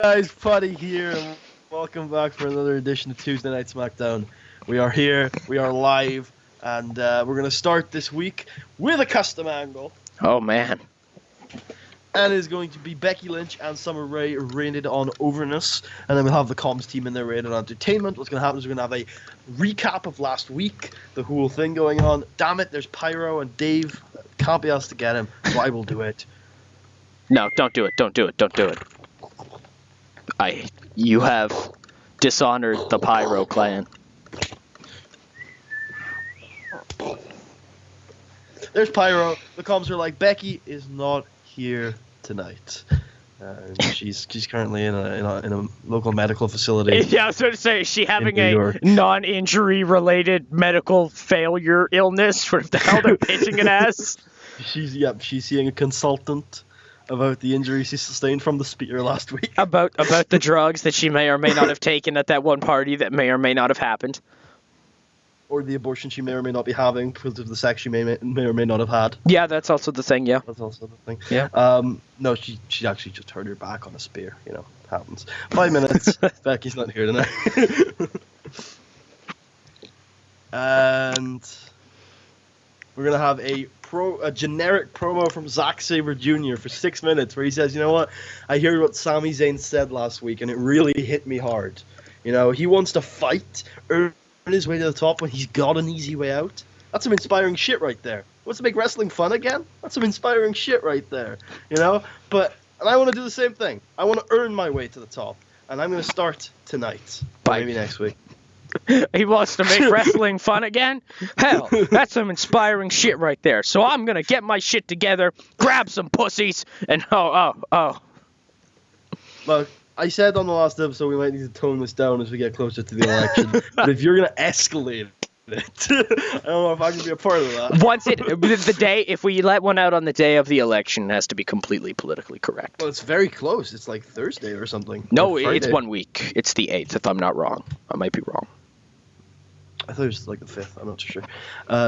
Guys, Putty here, and welcome back for another edition of Tuesday Night SmackDown. We are here, we are live, and we're going to start this week with a custom angle. Oh, man. And it's going to be Becky Lynch and Summer Rae rated on overness, and then we'll have the comms team in there rated on entertainment. What's going to happen is we're going to have a recap of last week, the whole thing going on. Damn it, there's Pyro and Dave. Can't be asked to get him, so I will do it. No, don't do it. Don't do it. Don't do it. You have dishonored the Pyro clan. There's Pyro. The comms are like, Becky is not here tonight. She's currently in a local medical facility. Yeah, I was going to say, is she having a non-injury related medical failure illness? What the hell they're pitching it as? She's seeing a consultant about the injury she sustained from the spear last week. About the drugs that she may or may not have taken at that one party that may or may not have happened. Or the abortion she may or may not be having because of the sex she may or may not have had. Yeah, that's also the thing, yeah. That's also the thing. Yeah. No, she actually just hurt her back on a spear. You know, it happens. 5 minutes. Becky's not here tonight. And we're going to have a generic promo from Zack Sabre Jr. for 6 minutes where he says, you know what, I hear what Sami Zayn said last week and it really hit me hard. You know, he wants to fight, earn his way to the top when he's got an easy way out. That's some inspiring shit right there. Wants to make wrestling fun again? That's some inspiring shit right there. You know? And I want to do the same thing. I want to earn my way to the top. And I'm going to start tonight. Maybe next week. He wants to make wrestling fun again? Hell, that's some inspiring shit right there. So I'm going to get my shit together, grab some pussies, and oh. Look, I said on the last episode we might need to tone this down as we get closer to the election. But if you're going to escalate it, I don't know if I can be a part of that. If we let one out on the day of the election, it has to be completely politically correct. Well, it's very close. It's like Thursday or something. No, it's 1 week. It's the 8th, if I'm not wrong. I might be wrong. I thought it was like the 5th. I'm not too sure.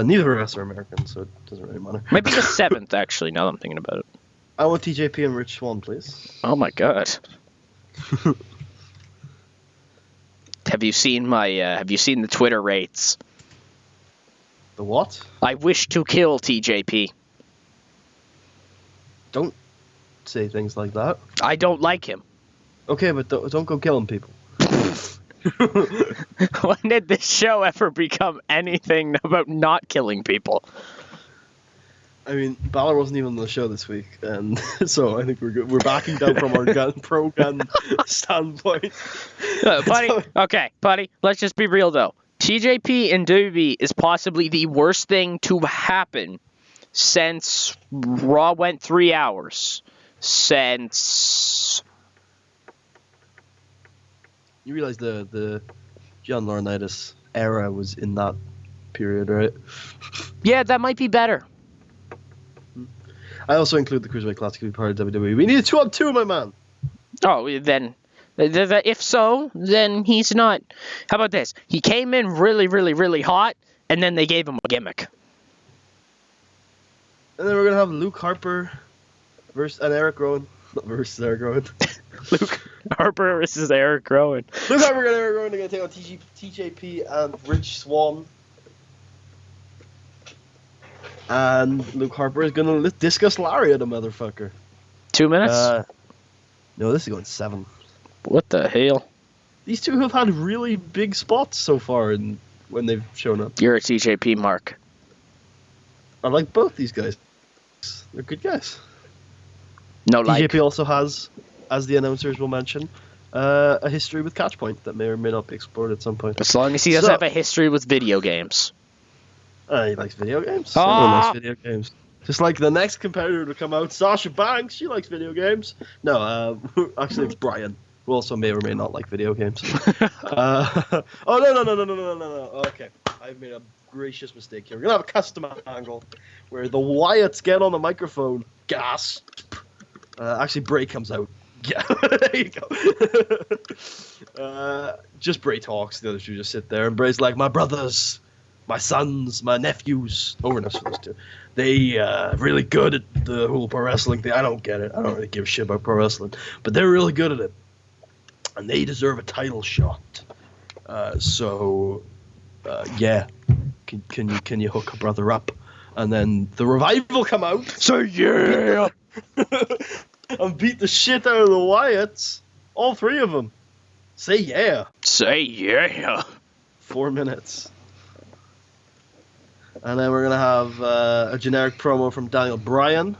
Neither of us are American, so it doesn't really matter. Maybe the 7th, actually, now that I'm thinking about it. I want TJP and Rich Swann, please. Oh, my God. Have you seen the Twitter rates? The what? I wish to kill TJP. Don't say things like that. I don't like him. Okay, but don't go killing people. When did this show ever become anything about not killing people? I mean, Balor wasn't even on the show this week, and so I think we're good. We're backing down from our pro-gun standpoint. Buddy, let's just be real, though. TJP and Doobie is possibly the worst thing to happen since Raw went 3 hours. Since... You realize the John Laurinaitis era was in that period, right? Yeah, that might be better. I also include the Cruiserweight Classic to be part of WWE. We need a 2-on-2, my man. Oh, then... If so, then he's not... How about this? He came in really, really, really hot, and then they gave him a gimmick. And then we're going to have Luke Harper versus Eric Rowan. Not versus Eric Rowan. Luke Harper versus Eric Rowan. Luke Harper and Eric Rowan are going to take on TJP and Rich Swann. And Luke Harper is going to discuss Lariat, the motherfucker. 2 minutes? No, this is going 7. What the hell? These two have had really big spots so far when they've shown up. You're a TJP mark. I like both these guys. They're good guys. No, TJP also has, as the announcers will mention, a history with Catchpoint that may or may not be explored at some point. As long as he doesn't have a history with video games. He likes video games. Everyone likes video games. Just like the next competitor to come out, Sasha Banks, she likes video games. No, actually it's Brian, who also may or may not like video games. No. Okay, I've made a gracious mistake here. We're going to have a custom angle where the Wyatts get on the microphone, gasp. Actually, Bray comes out. Yeah, there you go. Just Bray talks, the other two just sit there, and Bray's like, my brothers, my sons, my nephews, overness for those two. They really good at the whole pro wrestling thing. I don't get it. I don't really give a shit about pro wrestling, but they're really good at it. and they deserve a title shot. Yeah, can you hook a brother up? And then the Revival come out. So yeah, and beat the shit out of the Wyatts. All three of them. Say yeah. Say yeah. 4 minutes. And then we're going to have a generic promo from Daniel Bryan,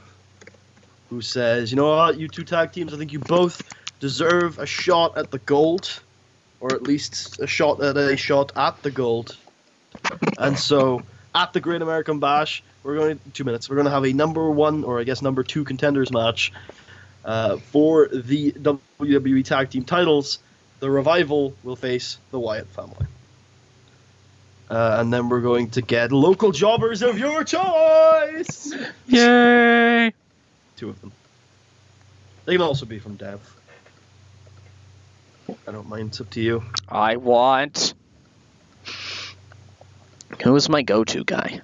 who says, you know what, you two tag teams, I think you both deserve a shot at the gold, or at least a shot at the gold. And so, at the Great American Bash, we're going to 2 minutes. We're going to have a number 1, or I guess number 2 contenders match for the WWE Tag Team titles. The Revival will face the Wyatt family. And then we're going to get local jobbers of your choice! Yay! 2 of them. They can also be from Dev. I don't mind, it's up to you. I want... Who is my go-to guy?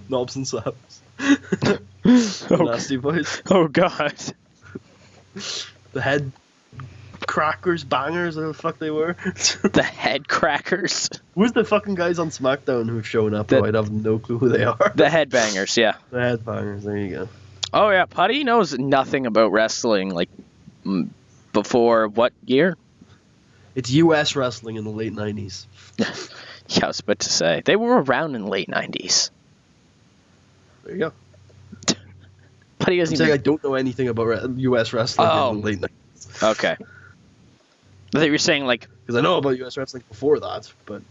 Knobs and Slaps. Oh, Nasty Boys. oh god. The Head Crackers, Bangers, whatever the fuck they were. The Head Crackers. Who's the fucking guys on SmackDown who've shown up? I have no clue who they are. The Headbangers, yeah. The Headbangers, there you go. Oh yeah, Putty knows nothing about wrestling, like, before what year? It's US wrestling in the late 90s. Yeah, I was about to say. They were around in the late 90s. There you go. Putty doesn't even... I don't know anything about US wrestling in the late 90s. Okay. I thought you were saying, like... Because I know about US wrestling before that, but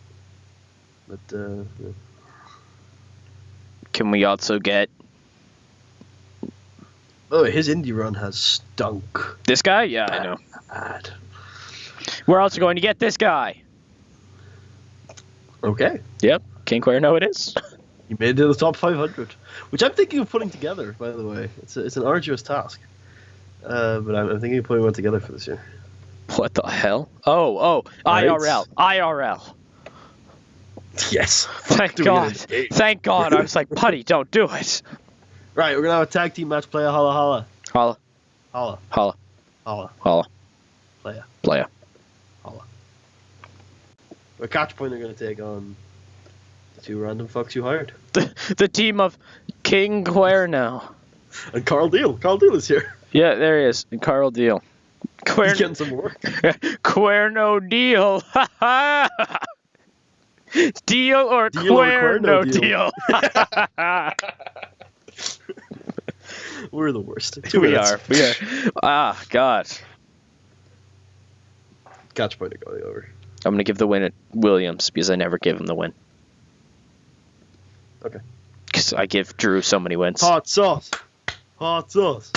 yeah. Can we also get... Oh, his indie run has stunk. This guy? Yeah, I know. Bad. We're also going to get this guy. Okay. Yep. King Cuerno it is. He made it to the top 500, which I'm thinking of putting together, by the way. It's an arduous task. But I'm thinking of putting one together for this year. What the hell? Oh, Right. IRL. Yes. Thank God. Thank God. I was like, Putty, don't do it. Right, we're going to have a tag team match. Playa, holla, holla. Holla. Holla. Holla. Holla. Holla. Playa. Playa. Holla. A catch point are going to take on the 2 random fucks you hired. The team of King Cuerno. And Carl Deal. Carl Deal is here. Yeah, there he is. And Carl Deal. He's getting some work. Cuerno Deal. Deal or Cuerno Deal. We're the worst. We are. Ah, God. Catch point going over. I'm going to give the win at Williams because I never give him the win. Okay. Because I give Drew so many wins. Hot sauce. Hot sauce.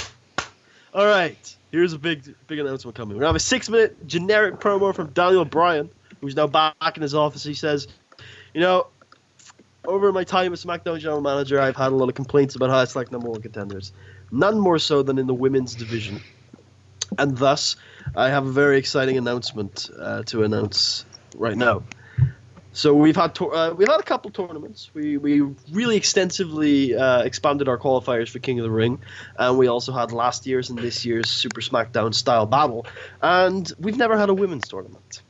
All right. Here's a big announcement coming. We're going to have a 6-minute generic promo from Daniel Bryan, who's now back in his office. He says, you know, over my time as SmackDown general manager, I've had a lot of complaints about how I select number 1 contenders. None more so than in the women's division. And thus, I have a very exciting announcement to announce right now. So we've had a couple tournaments. We really extensively expanded our qualifiers for King of the Ring, and we also had last year's and this year's Super SmackDown style battle. And we've never had a women's tournament.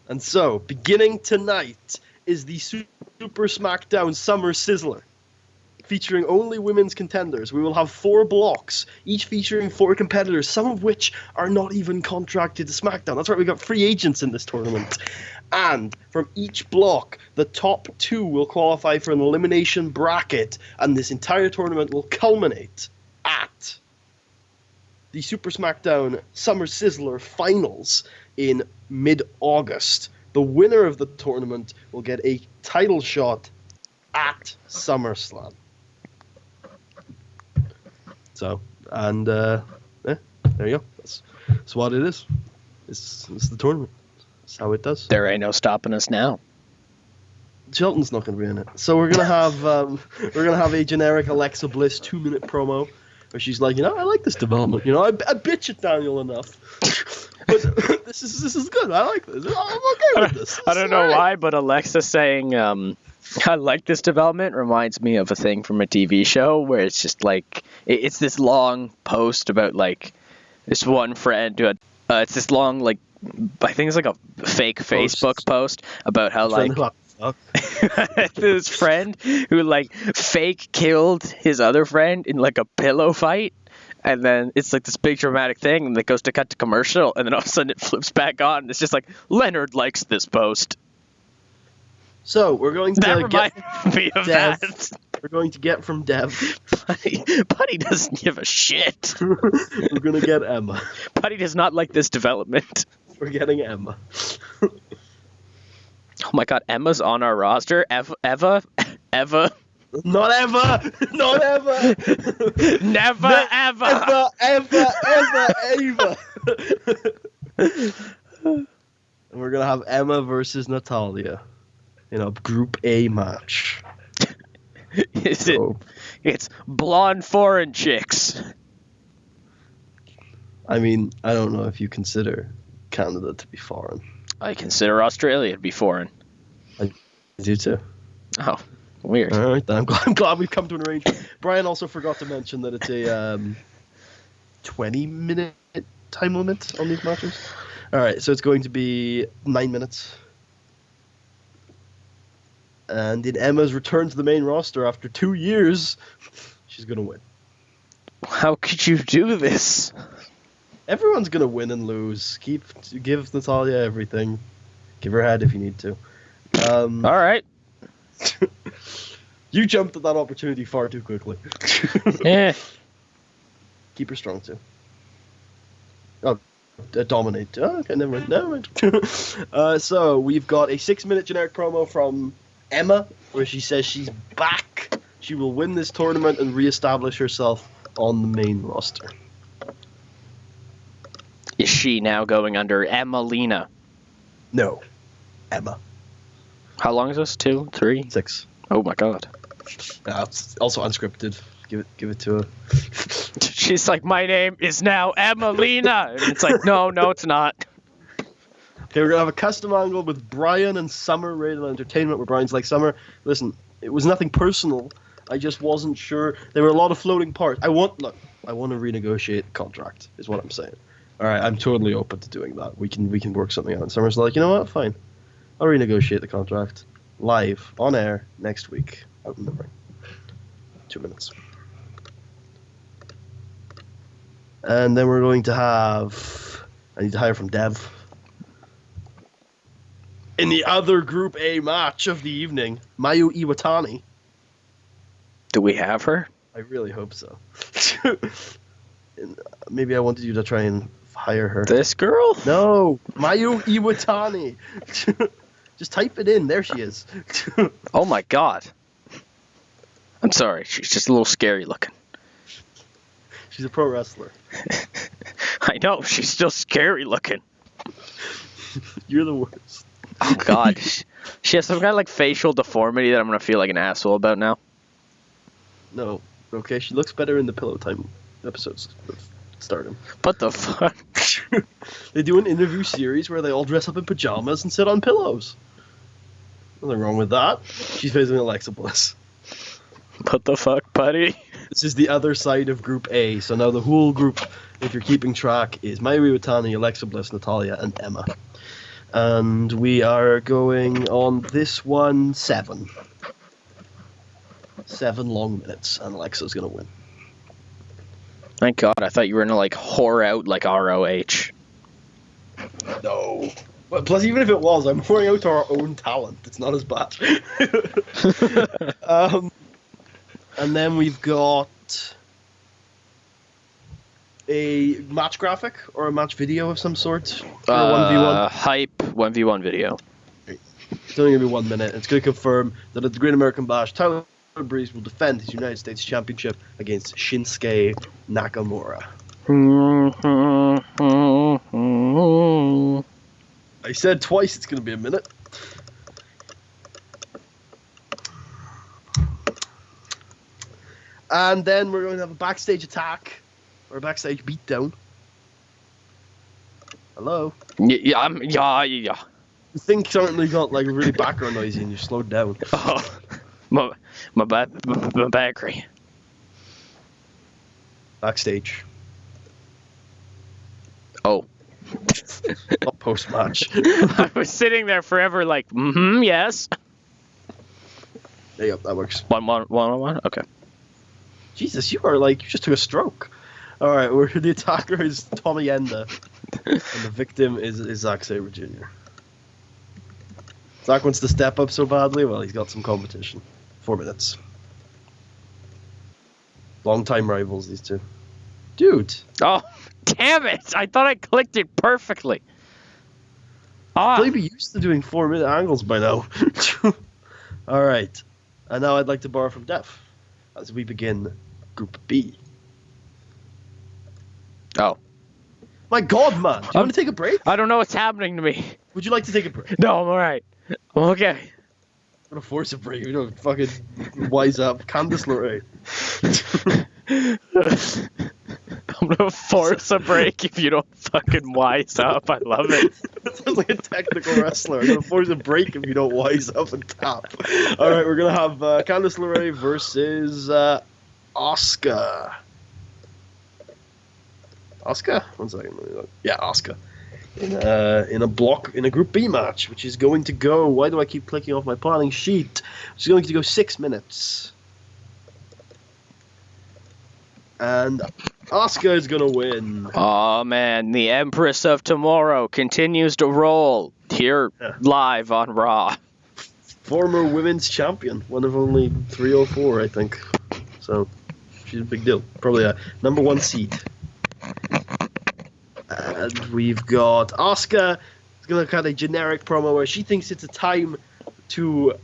And so, beginning tonight is the Super SmackDown Summer Sizzler, featuring only women's contenders. We will have 4 blocks, each featuring 4 competitors, some of which are not even contracted to SmackDown. That's right, we got free agents in this tournament. And from each block, the top 2 will qualify for an elimination bracket, and this entire tournament will culminate at the Super SmackDown Summer Sizzler Finals in mid-August. The winner of the tournament will get a title shot at SummerSlam. So, and there you go. That's what it is. It's the tournament. That's how it does. There ain't no stopping us now. Shelton's not going to be in it. So we're gonna have a generic Alexa Bliss 2-minute promo where she's like, you know, I like this development. You know, I bitch at Daniel enough, but this is good. I like this. I'm okay with this. I don't know why, but Alexa saying I like this development reminds me of a thing from a TV show where it's just like it's this long post about like This one friend who had, it's this long, like, I think it's like a fake Facebook post about how, like, this friend who, like, fake killed his other friend in, like, a pillow fight. And then it's like this big dramatic thing, and it goes to cut to commercial, and then all of a sudden it flips back on, and it's just like, Leonard likes this post. So, we're going to that get me of Dev. that. We're going to get from Dev. Putty doesn't give a shit. We're going to get Emma. Putty does not like this development. We're getting Emma. Oh my god, Emma's on our roster. Eva. Not ever! Not ever! Never, ever! Ever! And we're gonna have Emma versus Natalia in a Group A match. It's blonde foreign chicks. I mean, I don't know if you consider Canada to be foreign. I consider Australia to be foreign. I do too. Oh. Weird. All right, then. I'm glad we've come to an arrangement. Brian also forgot to mention that it's a 20-minute time limit on these matches. All right, so it's going to be 9 minutes. And in Emma's return to the main roster after 2 years, she's going to win. How could you do this? Everyone's going to win and lose. Give Natalia everything. Give her head if you need to. All right. You jumped at that opportunity far too quickly. Yeah. Keep her strong too. Oh, dominate. Oh, okay, never mind. So we've got a 6-minute generic promo from Emma, where she says she's back. She will win this tournament and reestablish herself on the main roster. Is she now going under Emmalina? No, Emma. How long is this? 2, 3? 6. Oh my god. It's also unscripted. Give it to her. She's like, my name is now Emmalina. And it's like, no, it's not. Okay, we're gonna have a custom angle with Brian and Summer rated on Entertainment, where Brian's like, Summer, listen, it was nothing personal. I just wasn't sure. There were a lot of floating parts. I want to renegotiate the contract, is what I'm saying. All right, I'm totally open to doing that. We can work something out. And Summer's like, you know what? Fine. I'll renegotiate the contract live on air next week out in the ring. 2 minutes. And then we're going to have... I need to hire from Dev. In the other Group A match of the evening, Mayu Iwatani. Do we have her? I really hope so. Maybe I wanted you to try and hire her. This girl? No, Mayu Iwatani. Just type it in. There she is. Oh my god. I'm sorry. She's just a little scary looking. She's a pro wrestler. I know. She's still scary looking. You're the worst. Oh god. She has some kind of like facial deformity that I'm going to feel like an asshole about now. No. Okay, she looks better in the Pillow Time episodes of Stardom. What the fuck? They do an interview series where they all dress up in pajamas and sit on pillows. Nothing wrong with that. She's facing Alexa Bliss. What the fuck, buddy? This is the other side of Group A. So now the whole group, if you're keeping track, is Mayu Iwatani, Alexa Bliss, Natalia, and Emma. And we are going on this one 7. 7 long minutes, and Alexa's going to win. Thank god, I thought you were going to like whore out like ROH. No. But plus, even if it was, I'm pouring out to our own talent. It's not as bad. And then we've got a match graphic or a match video of some sort. For a 1v1. Hype 1v1 video. It's only going to be 1 minute. It's going to confirm that at the Great American Bash, Tyler Breeze will defend his United States Championship against Shinsuke Nakamura. I said twice it's going to be a minute. And then we're going to have a backstage attack, or a backstage beatdown. Hello? Yeah. The thing certainly got like really background noisy and you slowed down. Oh, my battery. Backstage. Oh. Not post-match. I was sitting there forever like, yes. Yep, that works. One on one? Okay. Jesus, you just took a stroke. Alright, the attacker is Tommy Enda, and the victim is Zack Sabre Jr. Zack wants to step up so badly, well, he's got some competition. 4 minutes. Long-time rivals, these two. Dude! Oh, damn it! I thought I clicked it perfectly. They'd be used to doing 4-minute angles by now. Alright, and now I'd like to borrow from Def as we begin Group B. Oh. My god, man! Do you want to take a break? I don't know what's happening to me. Would you like to take a break? No, I'm alright. I'm okay. I'm gonna force a break. You don't fucking wise up. Candice LeRae. I'm gonna force a break if you don't fucking wise up. I love it. That sounds like a technical wrestler. I'm gonna force a break if you don't wise up and tap. Alright, we're gonna have Candice LeRae versus Asuka. Asuka? 1 second. Yeah, Asuka. In a Group B match, which is going to go. Why do I keep clicking off my planning sheet? It's going to go 6 minutes. And Asuka is going to win. Oh man, the Empress of Tomorrow continues to roll here live on Raw. Former women's champion, one of only 304, I think. So she's a big deal. Probably a #1 seed. And we've got Asuka. It's going to cut a generic promo where she thinks it's a time to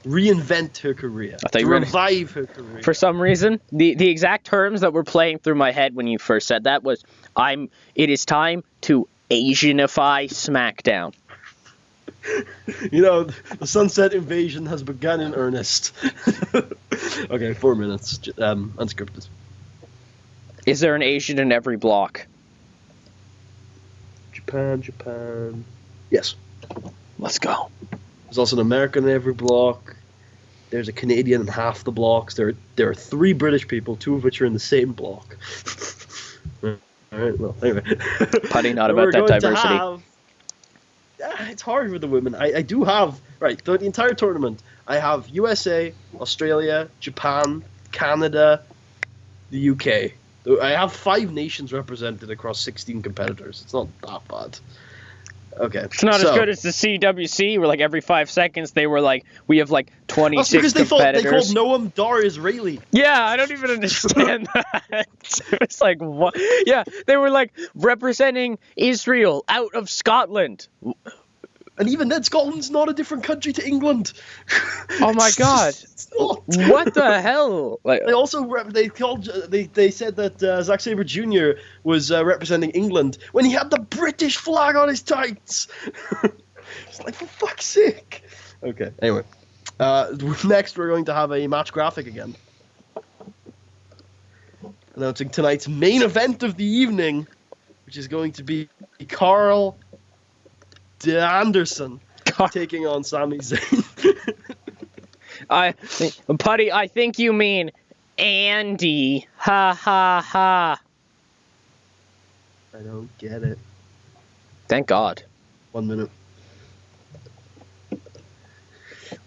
reinvent her career, to revive her career. For some reason, the exact terms that were playing through my head when you first said that was, it is time to Asianify SmackDown. You know, the Sunset Invasion has begun in earnest. Okay, 4 minutes, unscripted. Is there an Asian in every block? Japan. Yes. Let's go. There's also an American in every block. There's a Canadian in half the blocks. There are 3 British people, 2 of which are in the same block. Alright, well, anyway. Putty not about that diversity. It's hard with the women. I do have, right, the entire tournament, I have USA, Australia, Japan, Canada, the UK. I have 5 nations represented across 16 competitors. It's not that bad. Okay. It's not as good as the CWC, where like every 5 seconds they were like, we have like 26 competitors. That's because they called Noam Dar Israeli. Yeah, I don't even understand that. It's like, what? Yeah, they were like representing Israel out of Scotland. And even then, Scotland's not a different country to England. Oh my god! What the hell? Like, they also they said that Zack Sabre Jr. was representing England when he had the British flag on his tights. It's like, for fuck's sake. Okay. Anyway, next we're going to have a match graphic again, announcing tonight's main event of the evening, which is going to be Carl Anderson taking on Sami Zayn. Putty, I think you mean Andy. Ha ha ha. I don't get it. Thank God. 1 minute.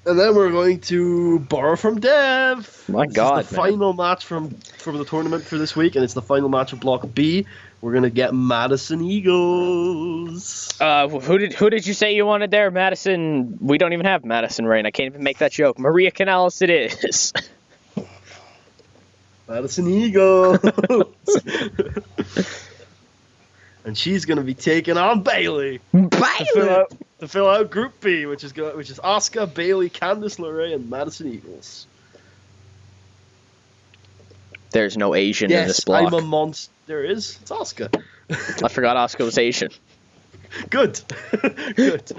And then we're going to borrow from Dev. My God, this is the final match from the tournament for this week, and it's the final match of Block B. We're gonna get Madison Eagles. Who did you say you wanted there? Madison. We don't even have Madison right. I can't even make that joke. Maria Canales it is. Madison Eagles. And she's gonna be taking on Bayley. To fill out Group B, which is Asuka, Bayley, Candice LeRae, and Madison Eagles. There's no Asian in this block. I'm a monster. There is. It's Asuka. I forgot Asuka was Asian. Good. Good.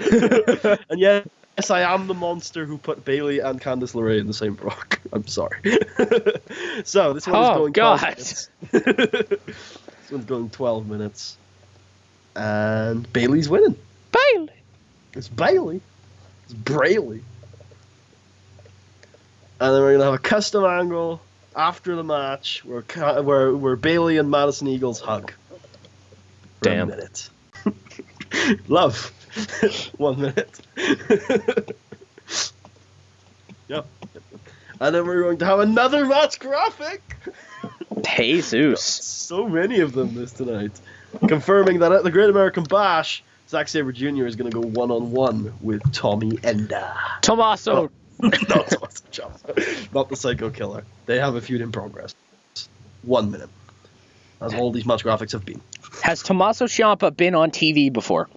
And yes, I am the monster who put Bayley and Candice LeRae in the same block. I'm sorry. So, this one is going 12 minutes. This one's going 12 minutes. And Bayley's winning. Bayley. It's Bayley. It's Brayley. And then we're going to have a custom angle after the match where Bayley and Madison Eagles hug. for Damn. a minute. Love. 1 minute. Yep. And then we're going to have another match graphic. Jesus. So many of them this tonight. Confirming that at the Great American Bash, Zack Sabre Jr. is going to go one-on-one with Tommy Enda. Tommaso. Not Tommaso Ciampa. Not the Psycho Killer. They have a feud in progress. 1 minute. As all these match graphics have been. Has Tommaso Ciampa been on TV before?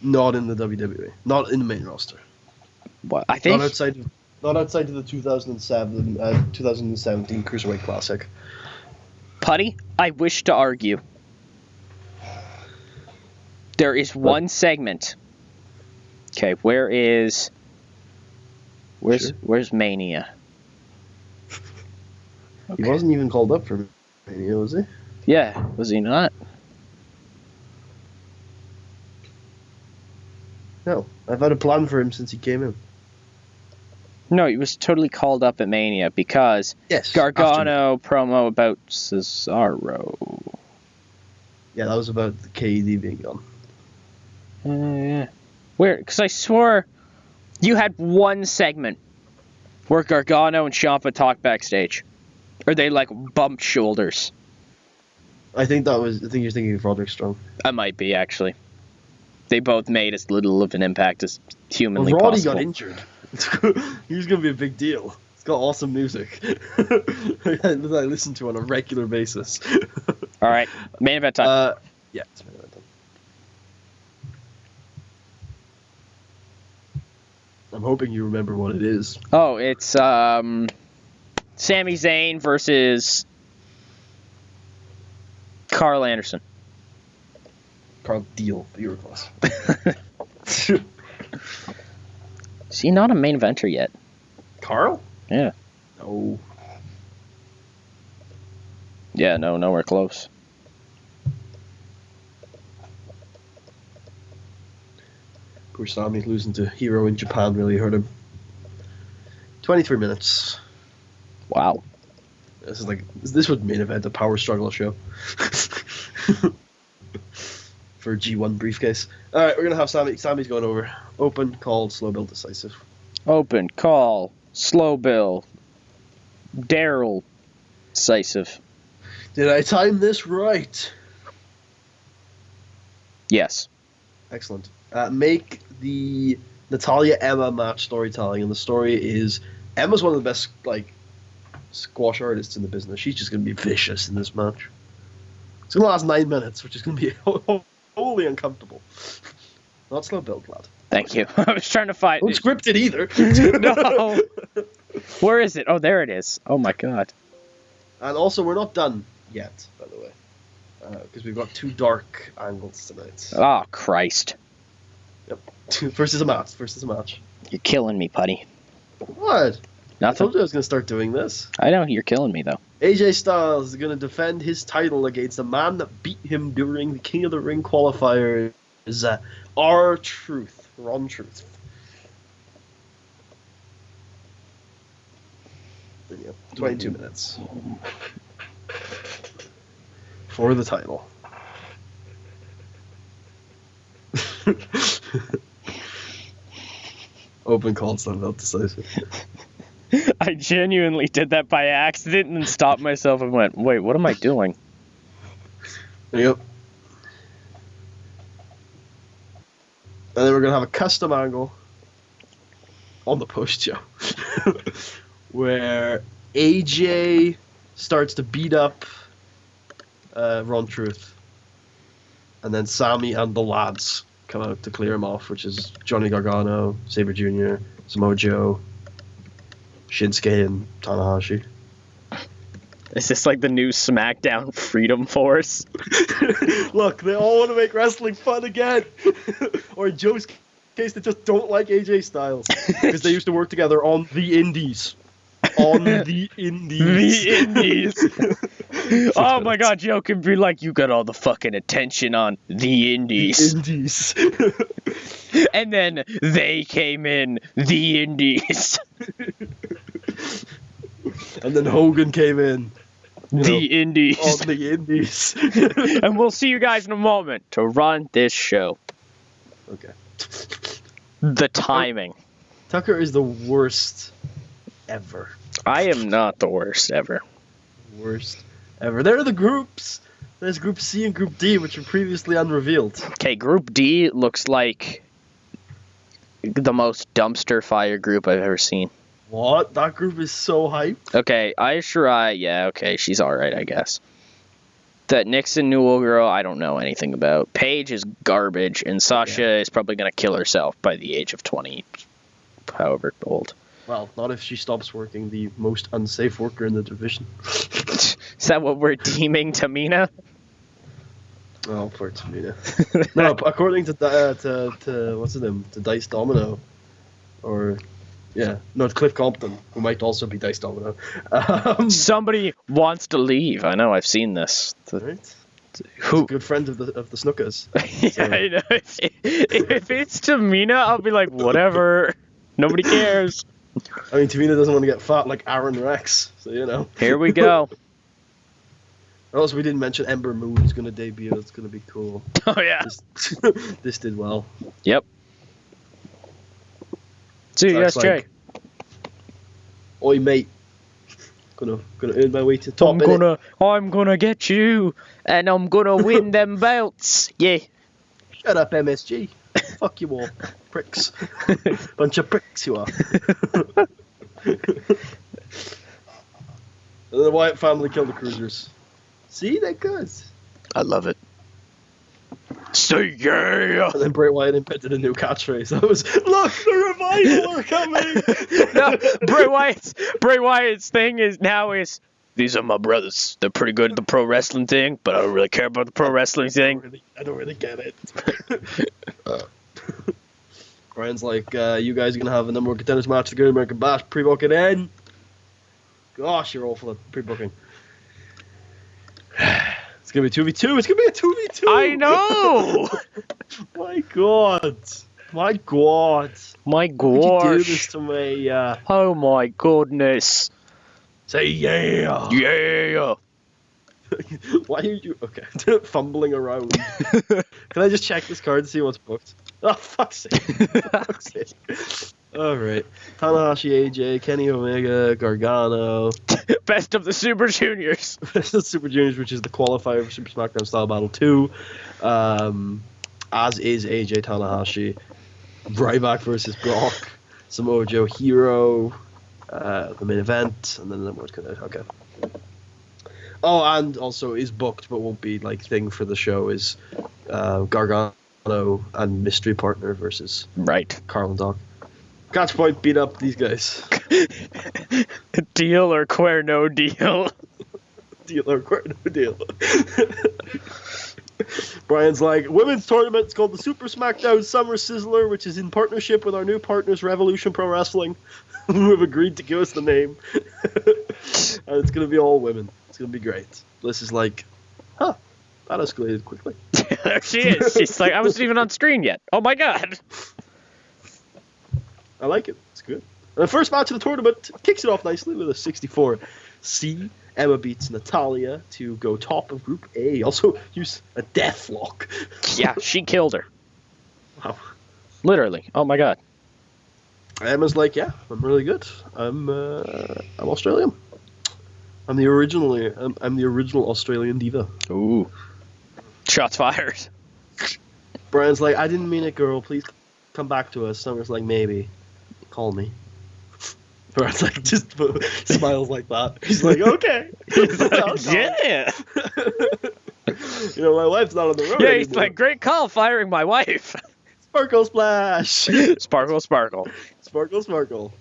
Not in the WWE. Not in the main roster. What? I think... Not outside of the 2017 Cruiserweight Classic. Putty, I wish to argue. There is one segment. Okay, where's Mania? He wasn't even called up for Mania, was he? Yeah, was he not? No, I've had a plan for him since he came in. No, he was totally called up at Mania because Gargano promo about Cesaro. Yeah, that was about the KD being gone. Yeah. Weird, because I swore you had one segment where Gargano and Ciampa talked backstage. Or they, like, bumped shoulders. I think you're thinking of Roderick Strong. I might be, actually. They both made as little of an impact as humanly Roddy possible. got injured. He's going to be a big deal. It's got awesome music that I listen to on a regular basis. All right, main event time. Yeah, it's main event time. I'm hoping you remember what it is. Oh, it's Sami Zayn versus Carl Anderson. Carl Deal, but you were close. Is he not a main eventer yet? Carl? Yeah. No. Yeah, no, nowhere close. Poor Sami losing to Hero in Japan really hurt him. 23 minutes. Wow. This would main event a power struggle show. For a G1 briefcase. Alright, we're gonna have Sami's going over. Open, called, slow build, decisive. Open, call, slow bill, Daryl, decisive. Did I time this right? Yes. Excellent. Make the Natalya-Emma match storytelling, and the story is Emma's one of the best squash artists in the business. She's just going to be vicious in this match. It's going to last 9 minutes, which is going to be wholly uncomfortable. Not slow build, lad. Thank you. I was trying to find... Don't script it either. No! Where is it? Oh, there it is. Oh my god. And also, we're not done yet, by the way. Because we've got 2 dark angles tonight. Oh, Christ. Yep. First is a match. You're killing me, Putty. What? I Nothing. told you I was going to start doing this. I know, you're killing me, though. AJ Styles is going to defend his title against the man that beat him during the King of the Ring qualifiers, R-Truth. Ron Truth. There you go. 22 minutes. For the title. Open call, so not decisive. I genuinely did that by accident and stopped myself and went, wait, what am I doing? There you go. And then we're going to have a custom angle on the post show where AJ starts to beat up Ron Truth. And then Sami and the lads come out to clear him off, which is Johnny Gargano, Sabre Jr., Samoa Joe, Shinsuke, and Tanahashi. Is this like the new SmackDown Freedom Force? Look, they all want to make wrestling fun again. Or in Joe's case, they just don't like AJ Styles. Because they used to work together on the Indies. The Indies. Oh my god, Joe can be like, you got all the fucking attention on the Indies. And then they came in, the Indies. And then Hogan came in. The Indies. On the Indies. And we'll see you guys in a moment to run this show. Okay. The timing. Tucker is the worst ever. I am not the worst ever. Worst ever. There are the groups. There's Group C and Group D, which were previously unrevealed. Okay, Group D looks like the most dumpster fire group I've ever seen. What? That group is so hyped. Okay, yeah, okay, she's alright, I guess. That Nixon Newell girl, I don't know anything about. Paige is garbage, and Sasha is probably going to kill herself by the age of 20, however old. Well, not if she stops working the most unsafe worker in the division. Is that what we're deeming Tamina? Oh, poor Tamina. No, according to what's his name? To Dice Domino, or it's Cliff Compton, who might also be Dice Domino. Somebody wants to leave. I know. I've seen this. Right? Who? He's a good friend of the Snookers. Yeah, so. I know. If it's Tamina, I'll be like, whatever. Nobody cares. I mean, Tamina doesn't want to get fat like Aaron Rex, so Here we go. Also, we didn't mention Ember Moon's going to debut. It's going to be cool. Oh, yeah. This did well. Yep. See you, yes, Jay. Oi, mate. Gonna earn my way to the top. I'm gonna get you, and I'm gonna win them belts. Yeah. Shut up, MSG. Fuck you all, pricks. Bunch of pricks you are. And the Wyatt family killed the Cruisers. See, they're good. I love it. Say yeah! And then Bray Wyatt invented a new catchphrase. That was, look, the revival are coming! No, Bray Wyatt's thing is these are my brothers. They're pretty good at the pro wrestling thing, but I don't really care about the pro wrestling thing. I don't really get it. Brian's like, you guys are going to have a number one contenders match, the Great American Bash, pre-book it in. Gosh, you're awful at pre-booking. It's going to be 2v2. It's going to be a 2v2. I know. My God. My God. My gosh. gosh. Why'd you do this to me? Oh my goodness. Say yeah. Yeah. Why are you... Okay. Fumbling around. Can I just check this card and see what's booked? Oh, fuck's sake. Fuck's sake. Alright. Tanahashi, AJ, Kenny Omega, Gargano. Best of the Super Juniors. Best of the Super Juniors, which is the qualifier for Super SmackDown Style Battle 2. As is AJ Tanahashi. Ryback versus Brock. Samoa Joe Hero. The main event. And then what's going to... Okay. Oh, and also is booked, but won't be thing for the show is Gargano and Mystery Partner versus Carl and Doc. Catch Point beat up these guys. Deal or queer no deal. Deal or queer no deal. Brian's like, women's tournament is called the Super SmackDown Summer Sizzler, which is in partnership with our new partners, Revolution Pro Wrestling, who have agreed to give us the name. And it's going to be all women. It's going to be great. Bliss is like, that escalated quickly. There she is. She's like, I wasn't even on screen yet. Oh my God. I like it. It's good. And the first match of the tournament kicks it off nicely with a 64C. Emma beats Natalia to go top of Group A. Also use a deathlock. Yeah, she killed her. Wow. Literally. Oh my God. Emma's like, yeah, I'm really good. I'm Australian. I'm the original Australian diva. Ooh. Shots fired. Brian's like, I didn't mean it, girl. Please come back to us. Summer's like, maybe. Call me. Brian's like, just smiles like that. He's like, okay. He's like, yeah. My wife's not on the road Yeah, anymore. he's like, great call firing my wife. Sparkle splash. Sparkle, sparkle. Sparkle, sparkle.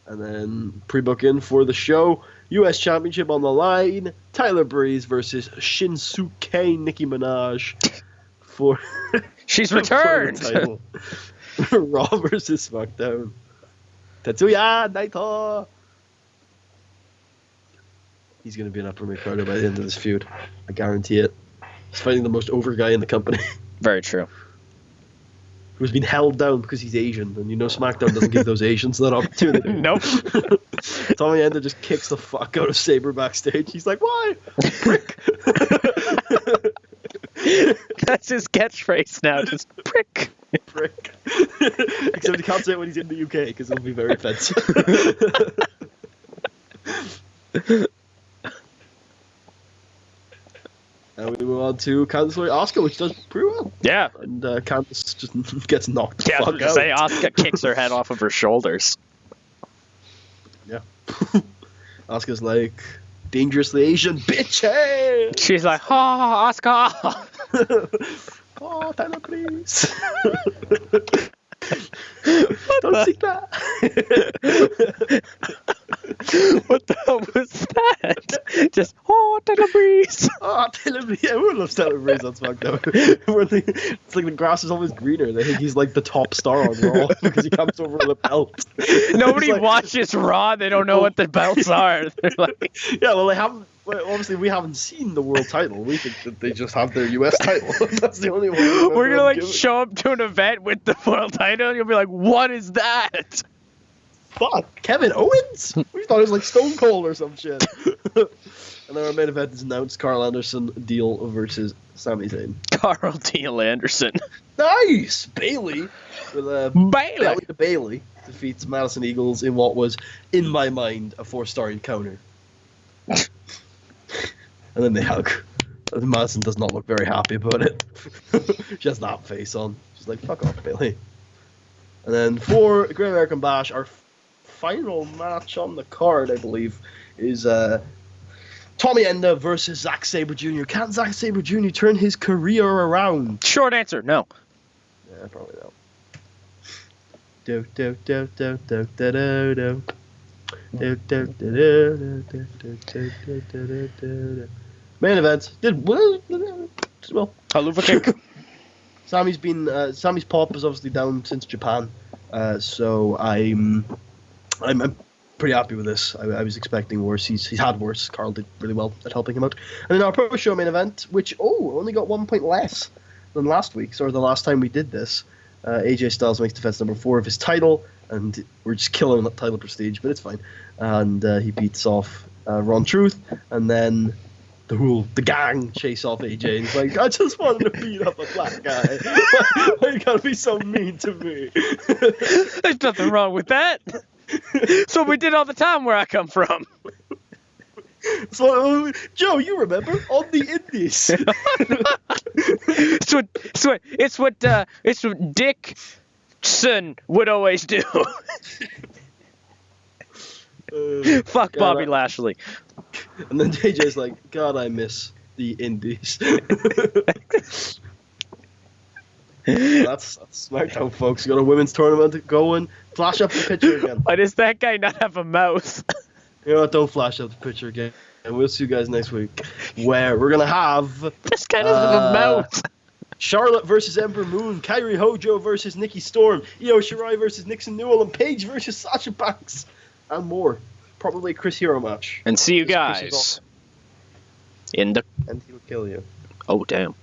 And then pre-book in for the show. U.S. Championship on the line. Tyler Breeze versus Shinsuke Nicki Minaj for she's returned. For the title. Raw versus SmackDown. Tetsuya Naito. He's going to be an upper mid-carder by the end of this feud. I guarantee it. He's fighting the most over guy in the company. Very true. Who's been held down because he's Asian. And SmackDown doesn't give those Asians that opportunity. Nope. Tommy Ender just kicks the fuck out of Sabre backstage. He's like, why? Prick. That's his catchphrase now, just prick. Prick. Except he can't say it when he's in the UK because it'll be very offensive. And we move on to Candice Asuka, which does pretty well. Yeah. And Candice just gets knocked the fuck out. Say Asuka kicks her head off of her shoulders. Yeah. Asuka's like, dangerously Asian, bitch, hey! She's like, oh, Asuka! Oh, Tyler, please. Don't see that. What the hell was that? Just, oh, Tyler Breeze. Oh, Tyler Breeze. Everyone loves Tyler Breeze on SmackDown. It's like the grass is always greener. They think he's like the top star on Raw because he comes over with a belt. Nobody watches Raw. They don't know what the belts are. They're like, yeah, well, they haven't. Well, obviously, we haven't seen the world title. We think that they just have their US title. That's the only way. We're gonna like show up to an event with the world title, and you'll be like, "What is that?" Fuck, Kevin Owens? We thought it was like Stone Cold or some shit. And then our main event is announced: Carl Anderson deal versus Sami Zayn. Carl Deal Anderson. Nice, Bailey with Bailey to Bailey defeats Madison Eagles in what was, in my mind, a 4-star encounter. And then they hug. And Madison does not look very happy about it. She has that face on. She's like, fuck off, Bailey. And then for Great American Bash, our final match on the card, I believe, is Tommy Enda versus Zack Sabre Jr. Can Zack Sabre Jr. turn his career around? Short answer, no. Yeah, probably no. Do do do do do do do do. Main event did well. Haluva kick. Sammy's pop is obviously down since Japan, so I'm pretty happy with this. I was expecting worse. He's had worse. Carl did really well at helping him out. And then our pro show main event, which only got 1 point less than last week's or the last time we did this. AJ Styles makes defense number 4 of his title, and we're just killing that title prestige, but it's fine. And he beats off Ron Truth, and then the gang chase off AJ, and he's like, I just wanted to beat up a black guy. Why you gotta be so mean to me? There's nothing wrong with that. That's what we did all the time where I come from. So, Joe, you remember on the Indies? It's what Dickson would always do. Fuck God, Bobby Lashley. And then JJ's like, God, I miss the Indies. That's SmackDown, folks. You got a women's tournament going. Flash up the picture again. Why does that guy not have a mouth? You know what? Don't flash up the picture again. And we'll see you guys next week, where we're gonna have this guy doesn't have a mouth. Charlotte versus Ember Moon, Kairi Hojo versus Nikki Storm, Io Shirai versus Nixon Newell, and Paige versus Sasha Banks, and more. Probably a Chris Hero match. And see you guys in the. And he'll kill you. Oh damn.